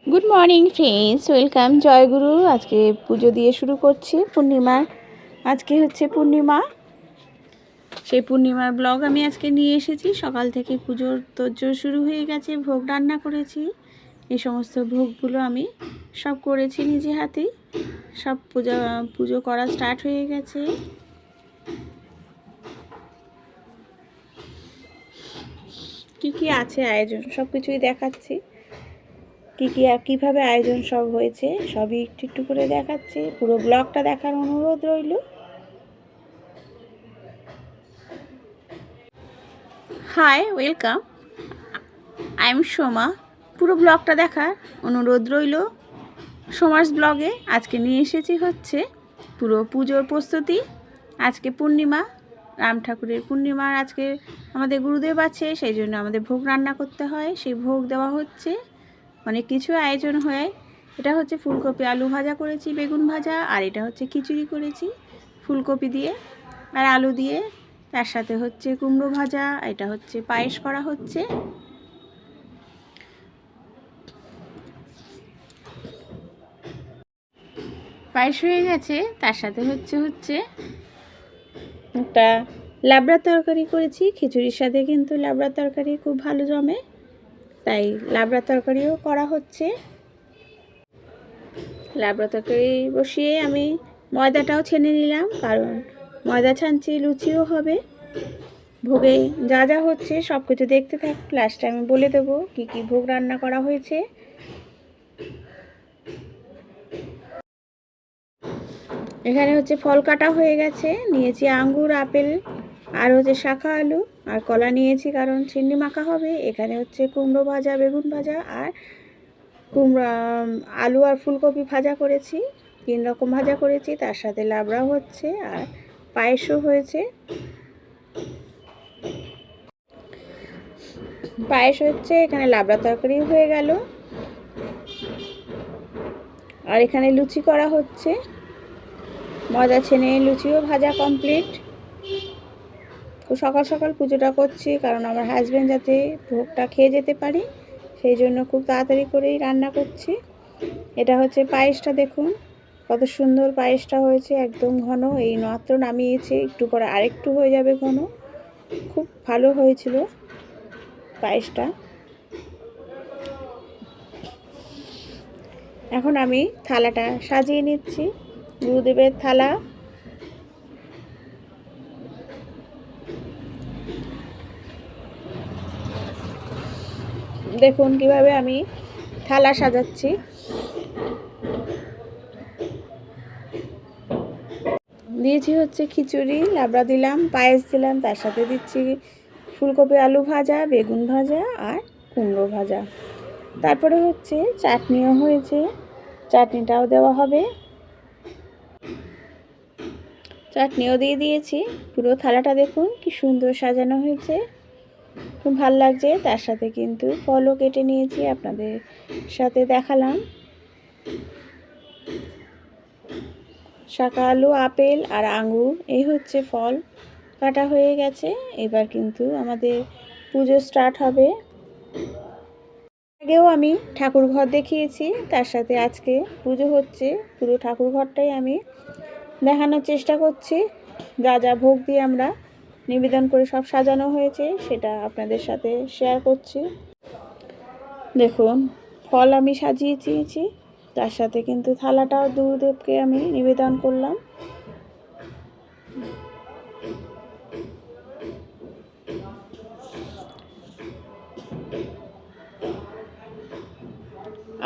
Good morning friends, welcome জয়গুরু। আজকে পুজো দিয়ে শুরু করছি পূর্ণিমার। আজকে হচ্ছে পূর্ণিমা, সেই পূর্ণিমার ব্লগ আমি আজকে নিয়ে এসেছি। সকাল থেকে পুজোর তোড়জোড় শুরু হয়ে গেছে, ভোগ রান্না করেছি। এই সমস্ত ভোগগুলো আমি সব করেছি নিজে হাতেই। সব পুজো করা স্টার্ট হয়ে গেছে। কি আছে আয়োজন সব কিছুই দেখাচ্ছি। কীভাবে আয়োজন সব হয়েছে সবই একটু একটু করে দেখাচ্ছি। পুরো ব্লগটা দেখার অনুরোধ রইল। Hi, welcome, I am Soma. পুরো ব্লগটা দেখার অনুরোধ রইল। সোমাস ব্লগে আজকে নিয়ে এসেছি হচ্ছে পুরো পুজোর প্রস্তুতি। আজকে পূর্ণিমা, রাম ঠাকুরের পূর্ণিমার আজকে আমাদের গুরুদেব আছে, সেই জন্য আমাদের ভোগ রান্না করতে হয়। সেই ভোগ দেওয়া হচ্ছে, অনেক কিছু আয়োজন হয়। এটা হচ্ছে ফুলকপি আলু ভাজা করেছি, বেগুন ভাজা, আর এটা হচ্ছে খিচুড়ি করেছি ফুলকপি দিয়ে আর আলু দিয়ে। তার সাথে হচ্ছে কুমড়ো ভাজা, এটা হচ্ছে পায়েস করা হচ্ছে। পায়েস হয়ে গেছে, তার সাথে হচ্ছে একটা লাবড়া তরকারি করেছি। খিচুড়ির সাথে কিন্তু লাবড়া তরকারি খুব ভালো জমে, তাই লাবড়া তরকারিও করা হচ্ছে। লাবড়া তরকারি বসিয়ে আমি ময়দাটাও ছেনে নিলাম, কারণ ময়দা ছানছি, লুচিও হবে। ভোগে যা যা হচ্ছে সব কিছু দেখতে থাক, লাস্টে আমি বলে দেবো কি কি ভোগ রান্না করা হয়েছে। এখানে হচ্ছে ফল কাটা হয়ে গেছে, নিয়েছি আঙ্গুর, আপেল, আর হচ্ছে শাখা আলু আর কলা নিয়েছি, কারণ চিংড়ি মাখা হবে। এখানে হচ্ছে কুমড়ো ভাজা, বেগুন ভাজা আর আলু আর ফুলকপি ভাজা করেছি, 3 রকম ভাজা করেছি। তার সাথে লাবড়াও হচ্ছে আর পায়েসও হয়েছে। পায়েস হচ্ছে, এখানে লাবড়া তরকারি হয়ে গেল, আর এখানে লুচি করা হচ্ছে। ময়দা ছেনে লুচিও ভাজা কমপ্লিট। তো সকাল সকাল পুজোটা করছি, কারণ আমার হাজব্যান্ড যাতে ভোগটা খেয়ে যেতে পারি, সেই জন্য খুব তাড়াতাড়ি করেই রান্না করছি। এটা হচ্ছে পায়েসটা, দেখুন কত সুন্দর পায়েসটা হয়েছে, একদম ঘন। এই মাত্র নামিয়েছি, একটু পরে আরেকটু হয়ে যাবে ঘন। খুব ভালো হয়েছিল পায়েসটা। এখন আমি থালাটা সাজিয়ে নিচ্ছি, গুরুদেবের থালা। দেখুন কিভাবে আমি থালা সাজাচ্ছি। দিয়েছি হচ্ছে খিচুড়ি, লাবড়া দিলাম, পায়েস দিলাম, তার সাথে দিচ্ছি ফুলকপি আলু ভাজা, বেগুন ভাজা আর কুমড়ো ভাজা। তারপরে হচ্ছে চাটনিও হয়েছে, চাটনিটাও দেওয়া হবে। চাটনিও দিয়ে দিয়েছি। পুরো থালাটা দেখুন কি সুন্দর সাজানো হয়েছে, খুব ভালো লাগছে। তার সাথে কিন্তু ফলও কেটে নিয়েছি, আপনাদের সাথে দেখালাম। শাকা আলু, আপেল আর আঙ্গুর, এই হচ্ছে ফল কাটা হয়ে গেছে। এবার কিন্তু আমাদের পুজো স্টার্ট হবে। আগেও আমি ঠাকুর ঘর দেখিয়েছি, তার সাথে আজকে পুজো হচ্ছে, পুরো ঠাকুর ঘরটাই আমি দেখানোর চেষ্টা করছি। যা যা ভোগ দিয়ে আমরা নিবেদন করে সব সাজানো হয়েছে, সেটা আপনাদের সাথে শেয়ার করছি। দেখুন ফল আমি সাজিয়ে দিয়েছি, তার সাথে কিন্তু থালাটাও গুরুদেবকে আমি নিবেদন করলাম।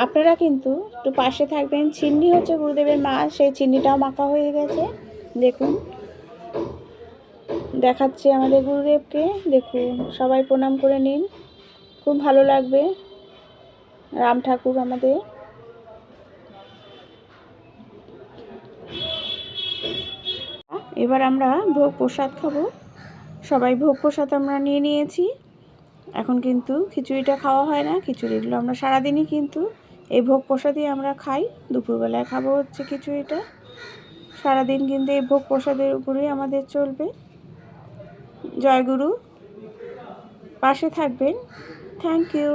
আপনারা কিন্তু একটু পাশে থাকবেন। চিন্নি হচ্ছে গুরুদেবের মা, সেই চিন্নিটাও মাখা হয়ে গেছে। দেখুন দেখাচ্ছি আমাদের গুরুদেবকে, দেখুন সবাই প্রণাম করে নিন, খুব ভালো লাগবে। রাম ঠাকুর আমাদের। এবার আমরা ভোগ প্রসাদ খাবো। সবাই ভোগ প্রসাদ আমরা নিয়ে নিয়েছি। এখন কিন্তু খিচুড়িটা খাওয়া হয় না, খিচুড়িগুলো আমরা সারাদিনই কিন্তু এই ভোগ প্রসাদই আমরা খাই। দুপুরবেলায় খাবো হচ্ছে খিচুড়িটা, সারাদিন কিন্তু এই ভোগ প্রসাদের উপরেই আমাদের চলবে। জয়গুরু, পাশে থাকবেন। Thank you.